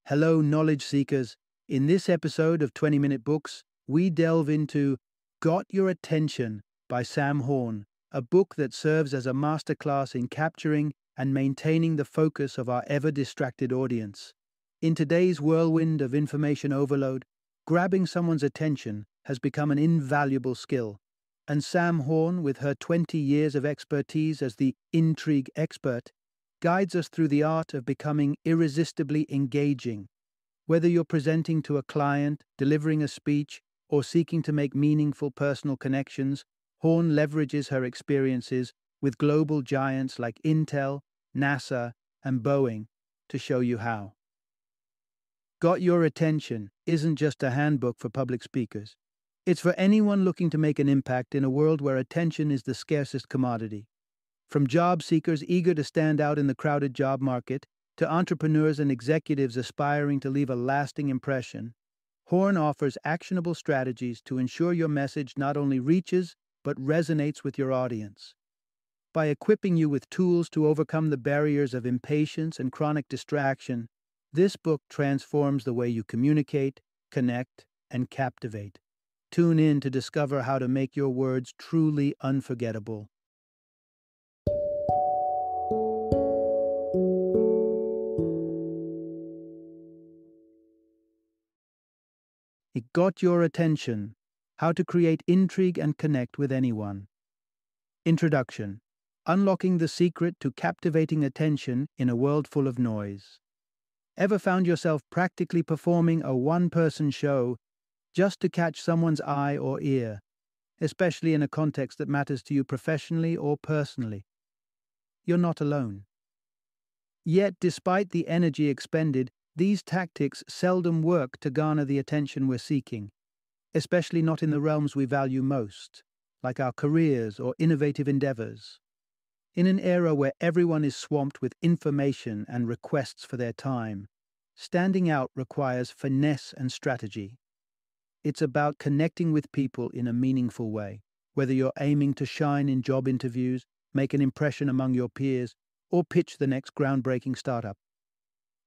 Hello, knowledge seekers. In this episode of 20-Minute Books, we delve into Got Your Attention by Sam Horn, a book that serves as a masterclass in capturing and maintaining the focus of our ever-distracted audience. In today's whirlwind of information overload, grabbing someone's attention has become an invaluable skill. And Sam Horn, with her 20 years of expertise as the Intrigue expert, guides us through the art of becoming irresistibly engaging. Whether you're presenting to a client, delivering a speech, or seeking to make meaningful personal connections, Horn leverages her experiences with global giants like Intel, NASA, and Boeing to show you how. Got Your Attention isn't just a handbook for public speakers. It's for anyone looking to make an impact in a world where attention is the scarcest commodity. From job seekers eager to stand out in the crowded job market to entrepreneurs and executives aspiring to leave a lasting impression, Horn offers actionable strategies to ensure your message not only reaches but resonates with your audience. By equipping you with tools to overcome the barriers of impatience and chronic distraction, this book transforms the way you communicate, connect, and captivate. Tune in to discover how to make your words truly unforgettable. It got your attention. How to create intrigue and connect with anyone. Introduction. Unlocking the secret to captivating attention in a world full of noise. Ever found yourself practically performing a one-person show just to catch someone's eye or ear, especially in a context that matters to you professionally or personally? You're not alone. Yet, despite the energy expended, these tactics seldom work to garner the attention we're seeking, especially not in the realms we value most, like our careers or innovative endeavors. In an era where everyone is swamped with information and requests for their time, standing out requires finesse and strategy. It's about connecting with people in a meaningful way, whether you're aiming to shine in job interviews, make an impression among your peers, or pitch the next groundbreaking startup.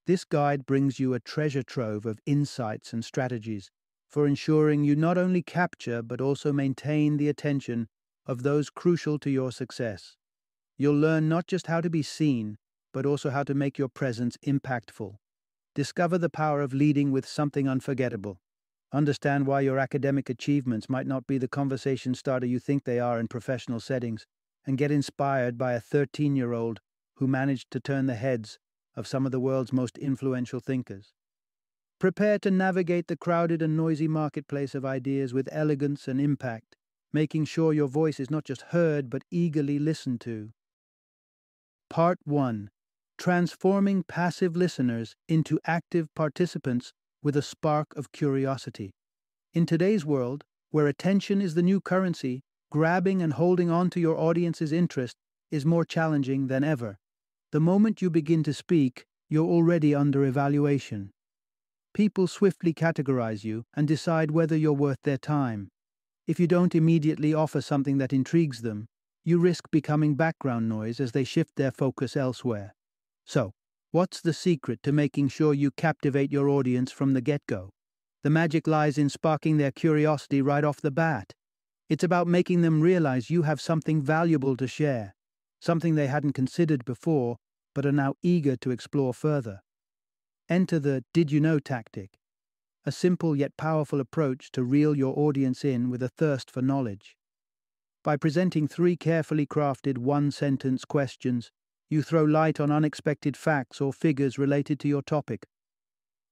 This guide brings you a treasure trove of insights and strategies for ensuring you not only capture but also maintain the attention of those crucial to your success. You'll learn not just how to be seen, but also how to make your presence impactful. Discover the power of leading with something unforgettable. Understand why your academic achievements might not be the conversation starter you think they are in professional settings, and get inspired by a 13-year-old who managed to turn the heads of some of the world's most influential thinkers. Prepare to navigate the crowded and noisy marketplace of ideas with elegance and impact, making sure your voice is not just heard but eagerly listened to. Part 1. Transforming passive listeners into active participants with a spark of curiosity. In today's world, where attention is the new currency, grabbing and holding on to your audience's interest is more challenging than ever. The moment you begin to speak, you're already under evaluation. People swiftly categorize you and decide whether you're worth their time. If you don't immediately offer something that intrigues them, you risk becoming background noise as they shift their focus elsewhere. So, what's the secret to making sure you captivate your audience from the get-go? The magic lies in sparking their curiosity right off the bat. It's about making them realize you have something valuable to share, something they hadn't considered before, but are now eager to explore further. Enter the "did you know" tactic, a simple yet powerful approach to reel your audience in with a thirst for knowledge. By presenting 3 carefully crafted one-sentence questions, you throw light on unexpected facts or figures related to your topic.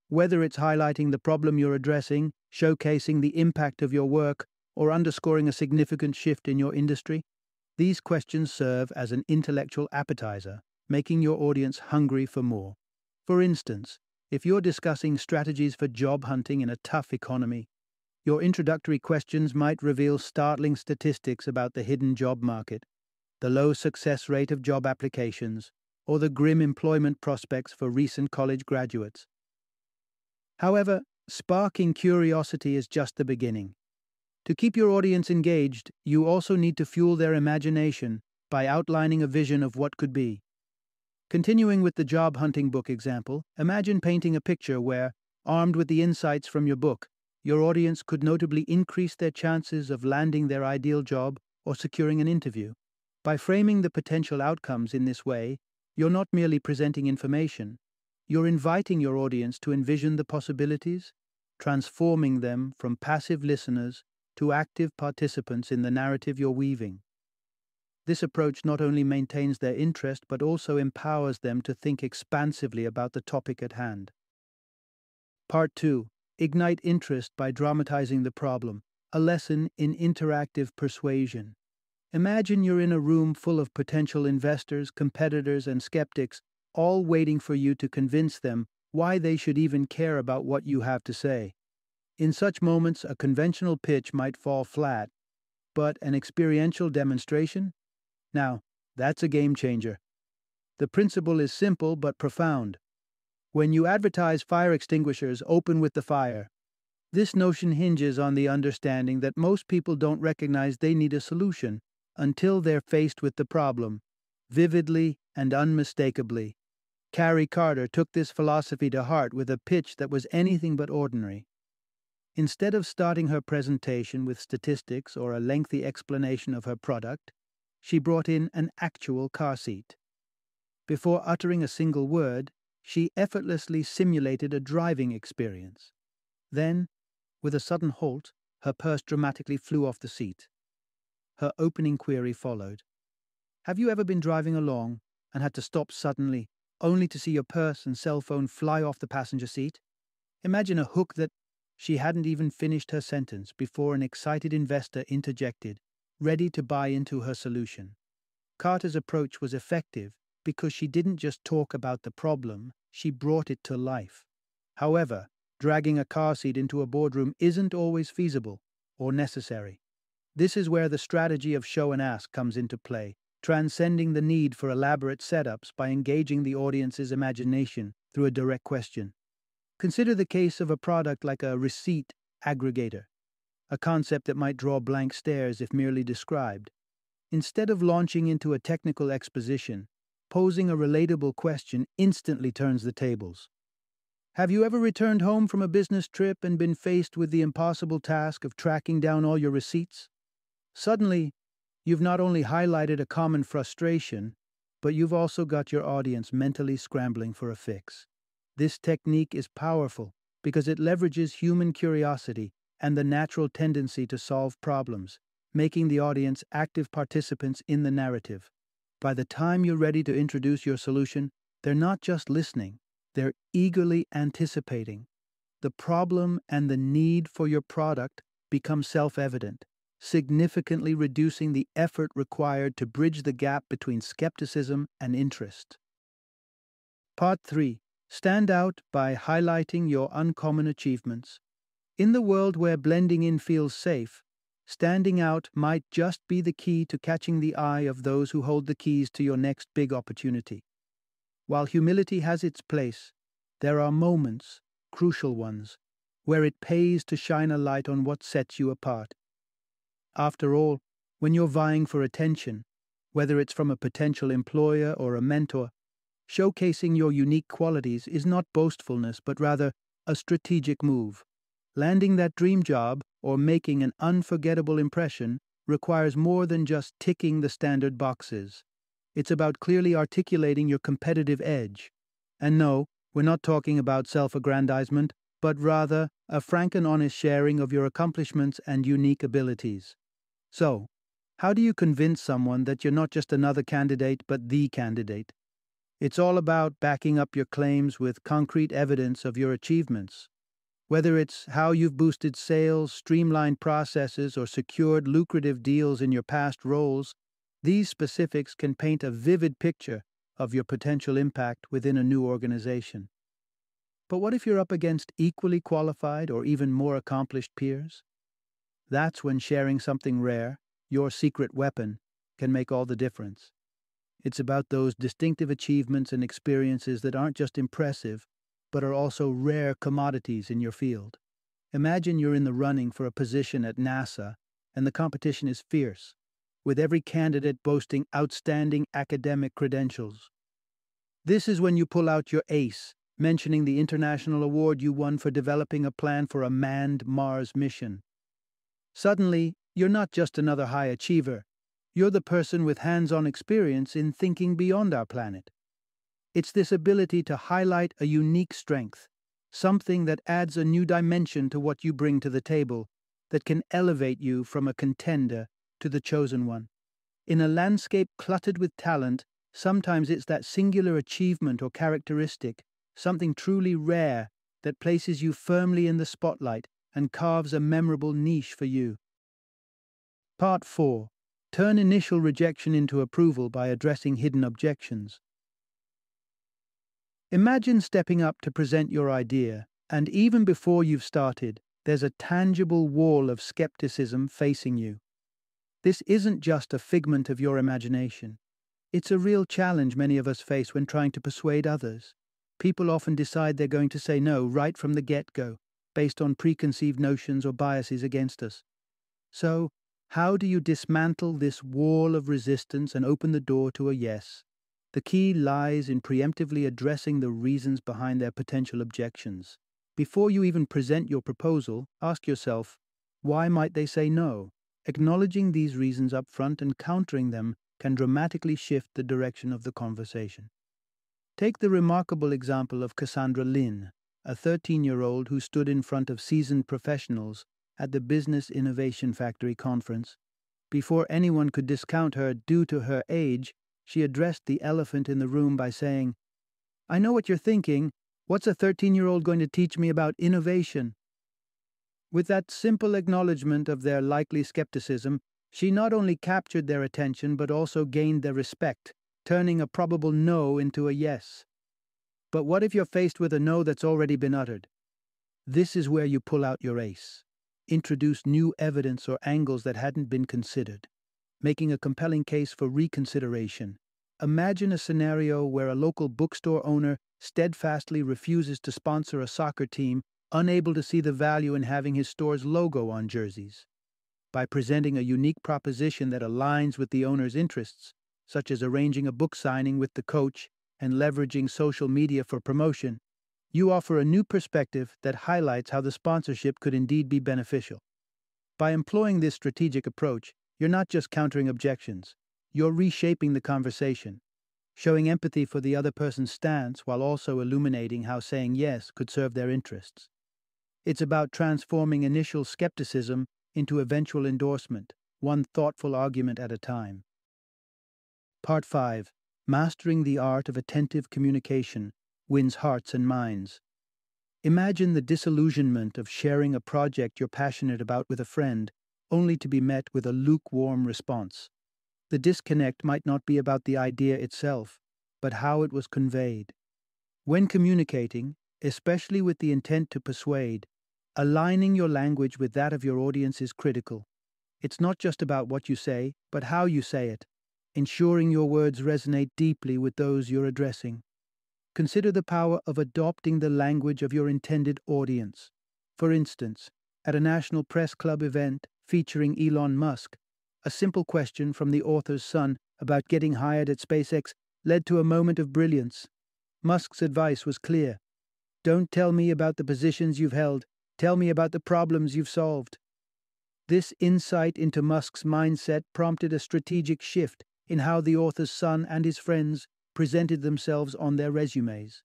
Whether it's highlighting the problem you're addressing, showcasing the impact of your work, or underscoring a significant shift in your industry, these questions serve as an intellectual appetizer, making your audience hungry for more. For instance, if you're discussing strategies for job hunting in a tough economy, your introductory questions might reveal startling statistics about the hidden job market, the low success rate of job applications, or the grim employment prospects for recent college graduates. However, sparking curiosity is just the beginning. To keep your audience engaged, you also need to fuel their imagination by outlining a vision of what could be. Continuing with the job hunting book example, imagine painting a picture where, armed with the insights from your book, your audience could notably increase their chances of landing their ideal job or securing an interview. By framing the potential outcomes in this way, you're not merely presenting information, you're inviting your audience to envision the possibilities, transforming them from passive listeners to active participants in the narrative you're weaving. This approach not only maintains their interest but also empowers them to think expansively about the topic at hand. Part 2. Ignite interest by dramatizing the problem. A lesson in interactive persuasion. Imagine you're in a room full of potential investors, competitors, and skeptics, all waiting for you to convince them why they should even care about what you have to say. In such moments, a conventional pitch might fall flat, but an experiential demonstration? Now, that's a game changer. The principle is simple but profound. When you advertise fire extinguishers, open with the fire. This notion hinges on the understanding that most people don't recognize they need a solution until they're faced with the problem, vividly and unmistakably. Carrie Carter took this philosophy to heart with a pitch that was anything but ordinary. Instead of starting her presentation with statistics or a lengthy explanation of her product, she brought in an actual car seat. Before uttering a single word, she effortlessly simulated a driving experience. Then, with a sudden halt, her purse dramatically flew off the seat. Her opening query followed. Have you ever been driving along and had to stop suddenly, only to see your purse and cell phone fly off the passenger seat? Imagine a hook that she hadn't even finished her sentence before an excited investor interjected, ready to buy into her solution. Carter's approach was effective because she didn't just talk about the problem, she brought it to life. However, dragging a car seat into a boardroom isn't always feasible or necessary. This is where the strategy of show and ask comes into play, transcending the need for elaborate setups by engaging the audience's imagination through a direct question. Consider the case of a product like a receipt aggregator, a concept that might draw blank stares if merely described. Instead of launching into a technical exposition, posing a relatable question instantly turns the tables. Have you ever returned home from a business trip and been faced with the impossible task of tracking down all your receipts? Suddenly, you've not only highlighted a common frustration, but you've also got your audience mentally scrambling for a fix. This technique is powerful because it leverages human curiosity and the natural tendency to solve problems, making the audience active participants in the narrative. By the time you're ready to introduce your solution, they're not just listening, they're eagerly anticipating. The problem and the need for your product become self-evident, significantly reducing the effort required to bridge the gap between skepticism and interest. Part 3. Stand out by highlighting your uncommon achievements. In the world where blending in feels safe, standing out might just be the key to catching the eye of those who hold the keys to your next big opportunity. While humility has its place, there are moments, crucial ones, where it pays to shine a light on what sets you apart. After all, when you're vying for attention, whether it's from a potential employer or a mentor, showcasing your unique qualities is not boastfulness but rather a strategic move. Landing that dream job or making an unforgettable impression requires more than just ticking the standard boxes. It's about clearly articulating your competitive edge. And no, we're not talking about self-aggrandizement, but rather a frank and honest sharing of your accomplishments and unique abilities. So, how do you convince someone that you're not just another candidate but the candidate? It's all about backing up your claims with concrete evidence of your achievements. Whether it's how you've boosted sales, streamlined processes, or secured lucrative deals in your past roles, these specifics can paint a vivid picture of your potential impact within a new organization. But what if you're up against equally qualified or even more accomplished peers? That's when sharing something rare, your secret weapon, can make all the difference. It's about those distinctive achievements and experiences that aren't just impressive, but are also rare commodities in your field. Imagine you're in the running for a position at NASA, and the competition is fierce, with every candidate boasting outstanding academic credentials. This is when you pull out your ace, mentioning the international award you won for developing a plan for a manned Mars mission. Suddenly, you're not just another high achiever. You're the person with hands-on experience in thinking beyond our planet. It's this ability to highlight a unique strength, something that adds a new dimension to what you bring to the table, that can elevate you from a contender to the chosen one. In a landscape cluttered with talent, sometimes it's that singular achievement or characteristic, something truly rare, that places you firmly in the spotlight and carves a memorable niche for you. Part 4. Turn initial rejection into approval by addressing hidden objections. Imagine stepping up to present your idea, and even before you've started, there's a tangible wall of skepticism facing you. This isn't just a figment of your imagination. It's a real challenge many of us face when trying to persuade others. People often decide they're going to say no right from the get-go, based on preconceived notions or biases against us. So, how do you dismantle this wall of resistance and open the door to a yes? The key lies in preemptively addressing the reasons behind their potential objections. Before you even present your proposal, ask yourself, why might they say no? Acknowledging these reasons up front and countering them can dramatically shift the direction of the conversation. Take the remarkable example of Cassandra Lynn, a 13-year-old who stood in front of seasoned professionals at the Business Innovation Factory conference. Before anyone could discount her due to her age, she addressed the elephant in the room by saying, "I know what you're thinking. What's a 13-year-old going to teach me about innovation?" With that simple acknowledgement of their likely skepticism, she not only captured their attention but also gained their respect, turning a probable no into a yes. But what if you're faced with a no that's already been uttered? This is where you pull out your ace. Introduce new evidence or angles that hadn't been considered, making a compelling case for reconsideration. Imagine a scenario where a local bookstore owner steadfastly refuses to sponsor a soccer team, unable to see the value in having his store's logo on jerseys. By presenting a unique proposition that aligns with the owner's interests, such as arranging a book signing with the coach and leveraging social media for promotion, you offer a new perspective that highlights how the sponsorship could indeed be beneficial. By employing this strategic approach, you're not just countering objections, you're reshaping the conversation, showing empathy for the other person's stance while also illuminating how saying yes could serve their interests. It's about transforming initial skepticism into eventual endorsement, one thoughtful argument at a time. Part 5. Mastering the art of attentive communication wins hearts and minds. Imagine the disillusionment of sharing a project you're passionate about with a friend, only to be met with a lukewarm response. The disconnect might not be about the idea itself, but how it was conveyed. When communicating, especially with the intent to persuade, aligning your language with that of your audience is critical. It's not just about what you say, but how you say it, ensuring your words resonate deeply with those you're addressing. Consider the power of adopting the language of your intended audience. For instance, at a National Press Club event featuring Elon Musk, a simple question from the author's son about getting hired at SpaceX led to a moment of brilliance. Musk's advice was clear. Don't tell me about the positions you've held, tell me about the problems you've solved. This insight into Musk's mindset prompted a strategic shift in how the author's son and his friends presented themselves on their resumes.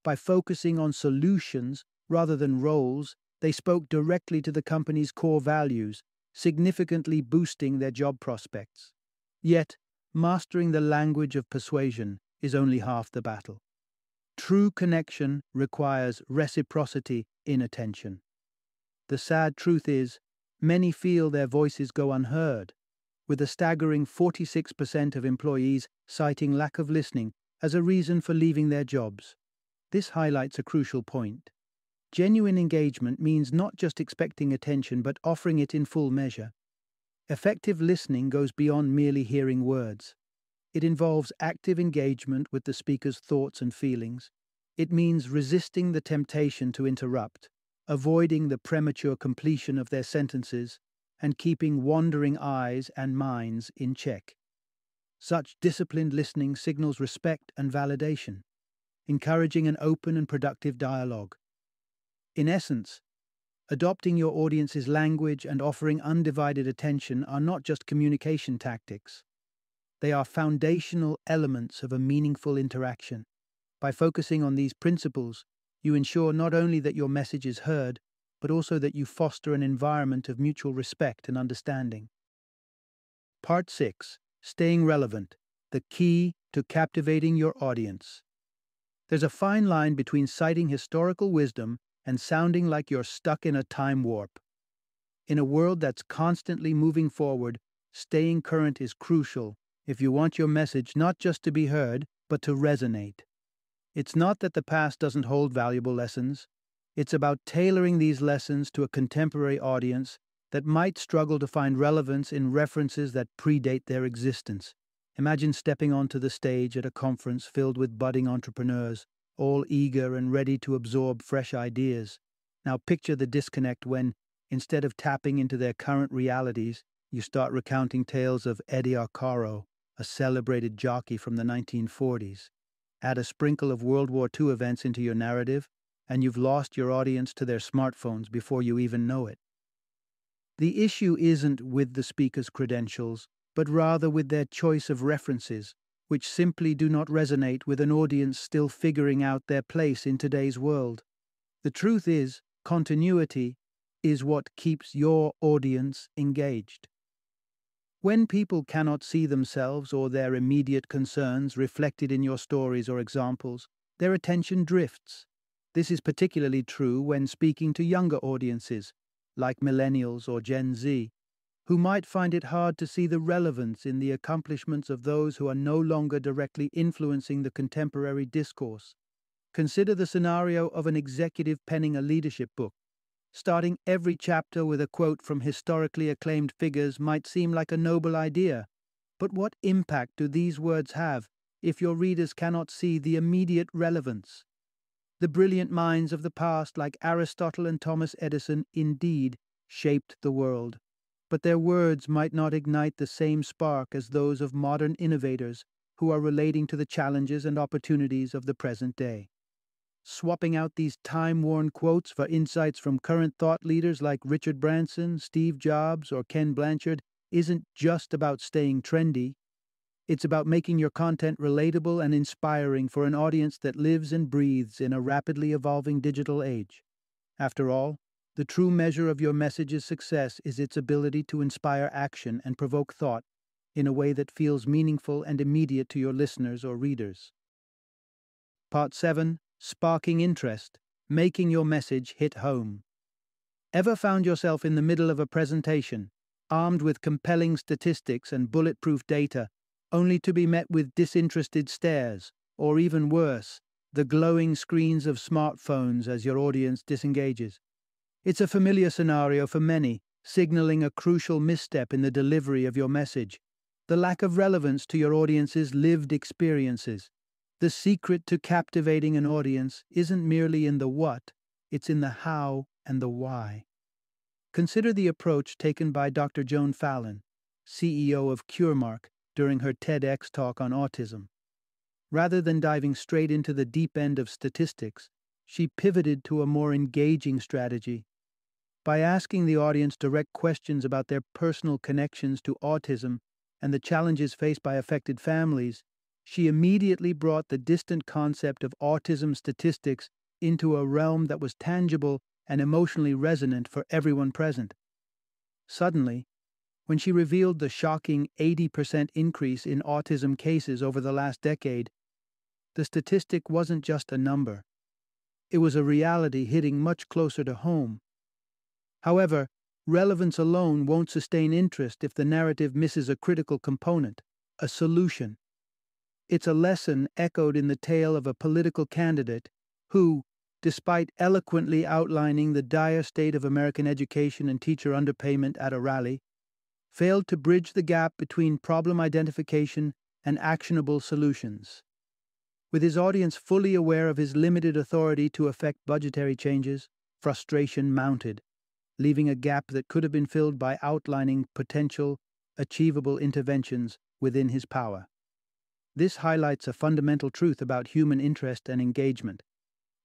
By focusing on solutions rather than roles, they spoke directly to the company's core values, significantly boosting their job prospects. Yet, mastering the language of persuasion is only half the battle. True connection requires reciprocity in attention. The sad truth is, many feel their voices go unheard, with a staggering 46% of employees citing lack of listening as a reason for leaving their jobs. This highlights a crucial point. Genuine engagement means not just expecting attention but offering it in full measure. Effective listening goes beyond merely hearing words. It involves active engagement with the speaker's thoughts and feelings. It means resisting the temptation to interrupt, avoiding the premature completion of their sentences, and keeping wandering eyes and minds in check. Such disciplined listening signals respect and validation, encouraging an open and productive dialogue. In essence, adopting your audience's language and offering undivided attention are not just communication tactics. They are foundational elements of a meaningful interaction. By focusing on these principles, you ensure not only that your message is heard, but also that you foster an environment of mutual respect and understanding. Part 6. Staying relevant, the key to captivating your audience. There's a fine line between citing historical wisdom and sounding like you're stuck in a time warp. In a world that's constantly moving forward, staying current is crucial if you want your message not just to be heard, but to resonate. It's not that the past doesn't hold valuable lessons. It's about tailoring these lessons to a contemporary audience that might struggle to find relevance in references that predate their existence. Imagine stepping onto the stage at a conference filled with budding entrepreneurs, all eager and ready to absorb fresh ideas. Now picture the disconnect when, instead of tapping into their current realities, you start recounting tales of Eddie Arcaro, a celebrated jockey from the 1940s. Add a sprinkle of World War II events into your narrative, and you've lost your audience to their smartphones before you even know it. The issue isn't with the speaker's credentials, but rather with their choice of references, which simply do not resonate with an audience still figuring out their place in today's world. The truth is, continuity is what keeps your audience engaged. When people cannot see themselves or their immediate concerns reflected in your stories or examples, their attention drifts. This is particularly true when speaking to younger audiences, like millennials or Gen Z, who might find it hard to see the relevance in the accomplishments of those who are no longer directly influencing the contemporary discourse. Consider the scenario of an executive penning a leadership book. Starting every chapter with a quote from historically acclaimed figures might seem like a noble idea, but what impact do these words have if your readers cannot see the immediate relevance? The brilliant minds of the past, like Aristotle and Thomas Edison, indeed shaped the world, but their words might not ignite the same spark as those of modern innovators who are relating to the challenges and opportunities of the present day. Swapping out these time-worn quotes for insights from current thought leaders like Richard Branson, Steve Jobs, or Ken Blanchard isn't just about staying trendy. It's about making your content relatable and inspiring for an audience that lives and breathes in a rapidly evolving digital age. After all, the true measure of your message's success is its ability to inspire action and provoke thought in a way that feels meaningful and immediate to your listeners or readers. Part 7. Sparking interest, making your message hit home. Ever found yourself in the middle of a presentation, armed with compelling statistics and bulletproof data, only to be met with disinterested stares, or even worse, the glowing screens of smartphones as your audience disengages? It's a familiar scenario for many, signaling a crucial misstep in the delivery of your message, the lack of relevance to your audience's lived experiences. The secret to captivating an audience isn't merely in the what, it's in the how and the why. Consider the approach taken by Dr. Joan Fallon, CEO of CureMark, during her TEDx talk on autism. Rather than diving straight into the deep end of statistics, she pivoted to a more engaging strategy. By asking the audience direct questions about their personal connections to autism and the challenges faced by affected families, she immediately brought the distant concept of autism statistics into a realm that was tangible and emotionally resonant for everyone present. Suddenly, when she revealed the shocking 80% increase in autism cases over the last decade, the statistic wasn't just a number. It was a reality hitting much closer to home. However, relevance alone won't sustain interest if the narrative misses a critical component, a solution. It's a lesson echoed in the tale of a political candidate who, despite eloquently outlining the dire state of American education and teacher underpayment at a rally, failed to bridge the gap between problem identification and actionable solutions. With his audience fully aware of his limited authority to effect budgetary changes, frustration mounted, leaving a gap that could have been filled by outlining potential, achievable interventions within his power. This highlights a fundamental truth about human interest and engagement.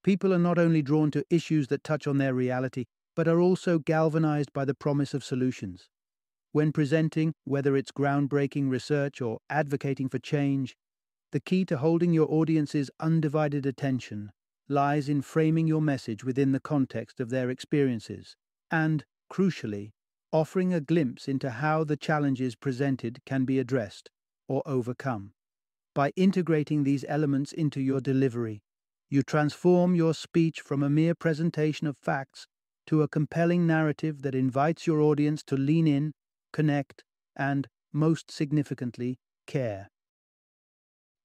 People are not only drawn to issues that touch on their reality, but are also galvanized by the promise of solutions. When presenting, whether it's groundbreaking research or advocating for change, the key to holding your audience's undivided attention lies in framing your message within the context of their experiences and, crucially, offering a glimpse into how the challenges presented can be addressed or overcome. By integrating these elements into your delivery, you transform your speech from a mere presentation of facts to a compelling narrative that invites your audience to lean in, connect, and, most significantly, care.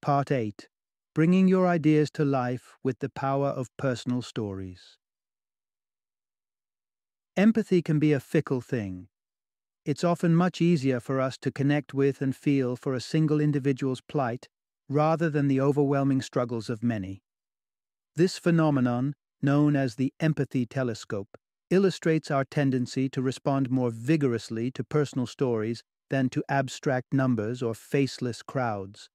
Part 8. Bringing your ideas to life with the power of personal stories. Empathy can be a fickle thing. It's often much easier for us to connect with and feel for a single individual's plight rather than the overwhelming struggles of many. This phenomenon, known as the empathy telescope, illustrates our tendency to respond more vigorously to personal stories than to abstract numbers or faceless crowds.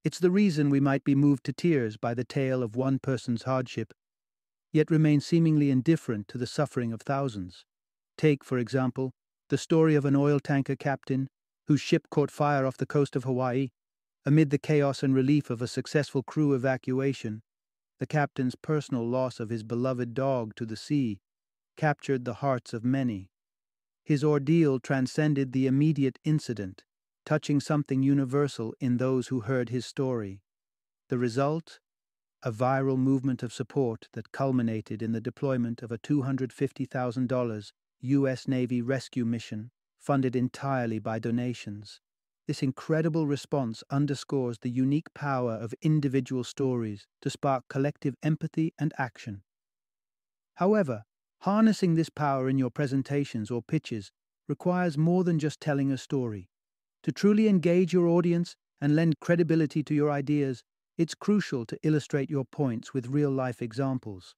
It's the reason we might be moved to tears by the tale of one person's hardship, yet remain seemingly indifferent to the suffering of thousands. Take, for example, the story of an oil tanker captain whose ship caught fire off the coast of Hawaii. Amid the chaos and relief of a successful crew evacuation, the captain's personal loss of his beloved dog to the sea captured the hearts of many. His ordeal transcended the immediate incident, touching something universal in those who heard his story. The result? A viral movement of support that culminated in the deployment of a $250,000 U.S. Navy rescue mission, funded entirely by donations. This incredible response underscores the unique power of individual stories to spark collective empathy and action. However, harnessing this power in your presentations or pitches requires more than just telling a story. To truly engage your audience and lend credibility to your ideas, it's crucial to illustrate your points with real-life examples.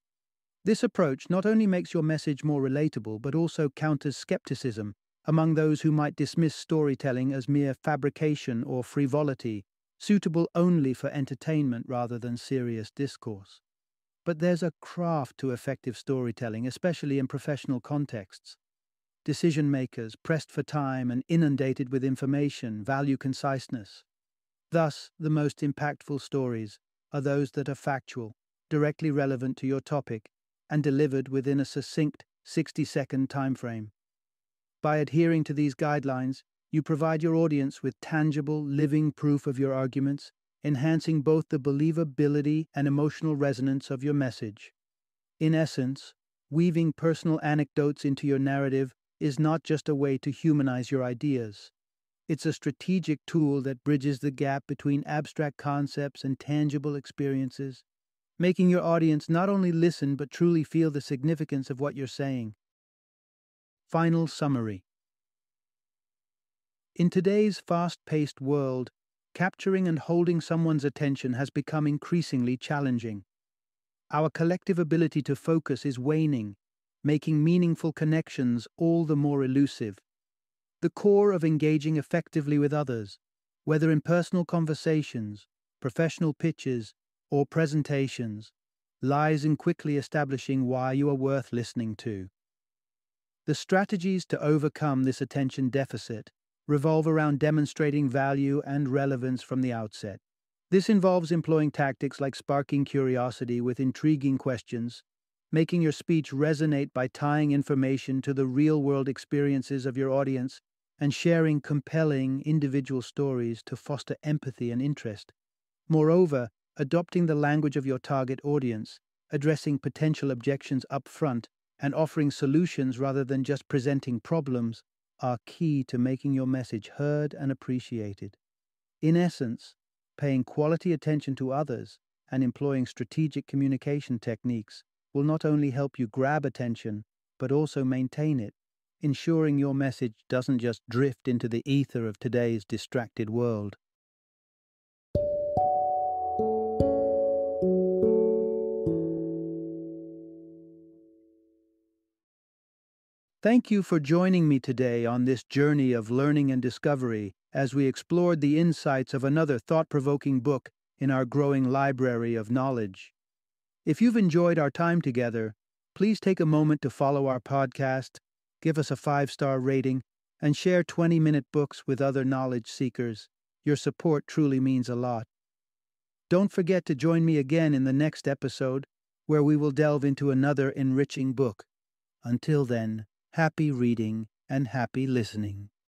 This approach not only makes your message more relatable but also counters skepticism among those who might dismiss storytelling as mere fabrication or frivolity, suitable only for entertainment rather than serious discourse. But there's a craft to effective storytelling, especially in professional contexts. Decision-makers, pressed for time and inundated with information, value conciseness. Thus, the most impactful stories are those that are factual, directly relevant to your topic, and delivered within a succinct 60-second timeframe. By adhering to these guidelines, you provide your audience with tangible, living proof of your arguments, enhancing both the believability and emotional resonance of your message. In essence, weaving personal anecdotes into your narrative is not just a way to humanize your ideas. It's a strategic tool that bridges the gap between abstract concepts and tangible experiences, making your audience not only listen but truly feel the significance of what you're saying. Final summary. In today's fast-paced world, capturing and holding someone's attention has become increasingly challenging. Our collective ability to focus is waning, making meaningful connections all the more elusive. The core of engaging effectively with others, whether in personal conversations, professional pitches, or presentations, lies in quickly establishing why you are worth listening to. The strategies to overcome this attention deficit revolve around demonstrating value and relevance from the outset. This involves employing tactics like sparking curiosity with intriguing questions, making your speech resonate by tying information to the real-world experiences of your audience, and sharing compelling individual stories to foster empathy and interest. Moreover, adopting the language of your target audience, addressing potential objections up front, and offering solutions rather than just presenting problems are key to making your message heard and appreciated. In essence, paying quality attention to others and employing strategic communication techniques will not only help you grab attention, but also maintain it, ensuring your message doesn't just drift into the ether of today's distracted world. Thank you for joining me today on this journey of learning and discovery as we explored the insights of another thought-provoking book in our growing library of knowledge. If you've enjoyed our time together, please take a moment to follow our podcast, give us a 5-star rating, and share 20-minute books with other knowledge seekers. Your support truly means a lot. Don't forget to join me again in the next episode, where we will delve into another enriching book. Until then, happy reading and happy listening.